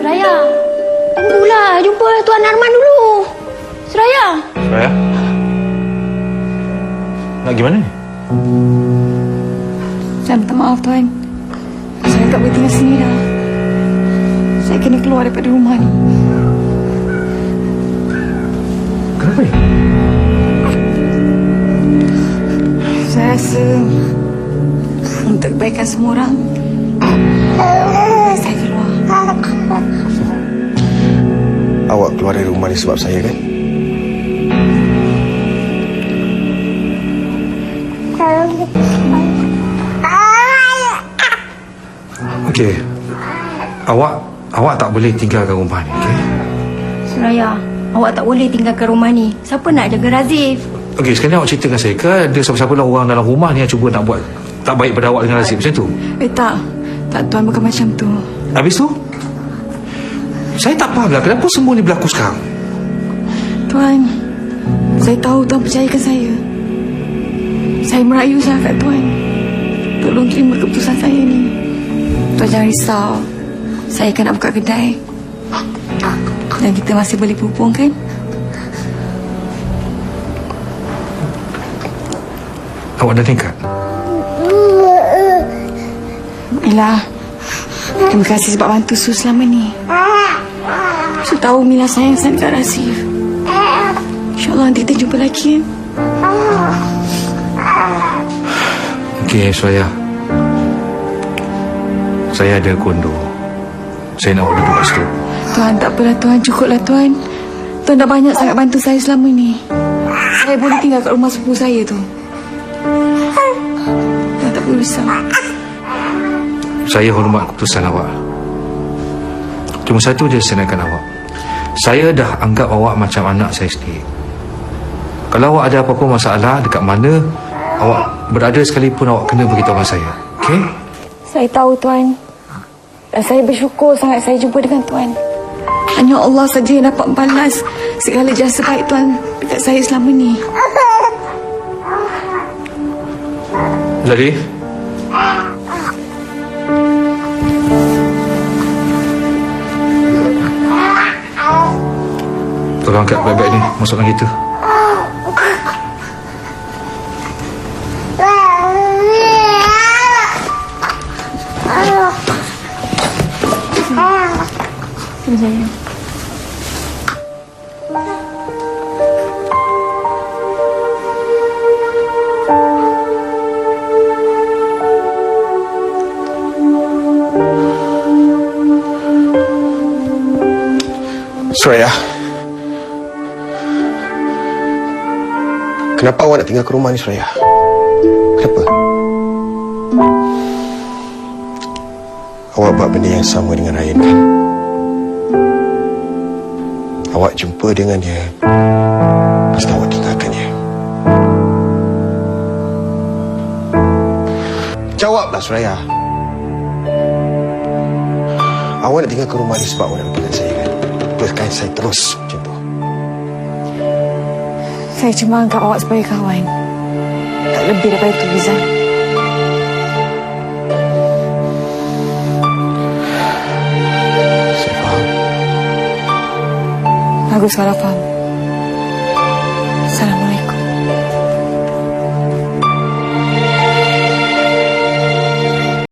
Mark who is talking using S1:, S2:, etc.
S1: Seraya, tunggulah. Jumpa Tuan Arman dulu. Seraya.
S2: Seraya? Nak gimana ni?
S3: Saya minta maaf, Tuan. Saya tak boleh tinggal sini dah. Saya kena keluar daripada rumah ni.
S2: Kenapa ni?
S3: Saya rasa untuk kebaikan semua orang, saya keluar.
S4: Awak keluar dari rumah ni sebab saya, kan?
S2: Okey. Awak tak boleh tinggalkan rumah ni, okey?
S1: Seraya, awak tak boleh tinggalkan rumah ni. Siapa nak jaga Razif?
S2: Okey, sekarang awak ceritakan saya, ke ada siapa-siapa lah orang dalam rumah ni yang cuba nak buat tak baik pada awak dengan Razif macam tu?
S3: Tak. Tak, Tuan, bukan macam tu.
S2: Habis tu? Saya tak faham lah kenapa semua ni berlaku sekarang.
S3: Tuan, saya tahu Tuan percayakan saya. Saya merayu sangat, Tuan. Tolong terima keputusan saya ni. Tuan jangan risau. Saya akan nak buka kedai. Dan kita masih boleh berhubung, kan?
S2: Awak dah tingkat?
S3: Mila, terima kasih sebab bantu Su selama ni. Su tahu Mila sayang sangat kat Razif. InsyaAllah nanti kita jumpa lagi, kan?
S2: Okey, saya ada kondo. Saya nak duduk kat situ.
S3: Tuan, tak apalah, Tuan. Cukuplah, Tuan. Tuan dah banyak sangat bantu saya selama ni. Saya boleh tinggal kat rumah sepupu saya tu. Tuan tak perlu risau.
S2: Saya hormat keputusan awak. Cuma satu je saya nakkan awak. Saya dah anggap awak macam anak saya sendiri. Kalau awak ada apa-apa masalah dekat mana awak berada sekalipun, awak kena beritahu dengan saya. Okey?
S3: Saya tahu, Tuan. Dan saya bersyukur sangat saya jumpa dengan Tuan. Hanya Allah saja yang dapat membalas segala jasa baik Tuan dekat saya selama ni.
S2: Jadi? Tolong angkat beg-beg ni, masuk dalam kereta.
S3: Sayang.
S4: Seraya, kenapa awak nak tinggal ke rumah ni, Seraya? Kenapa? Awak buat benda yang sama dengan Ryan, kan? Awak jumpa dengan dia, lepas tu awak tinggalkan dia. Jawablah, Seraya. Awak nak tinggal ke rumah ni sebab awak nak lupakan saya, kan? Lupakan saya terus macam tu.
S3: Saya cuma anggap awak sebagai kawan. Tak lebih daripada itu, Rizal.
S4: Saya faham.
S3: Bagus kalau faham.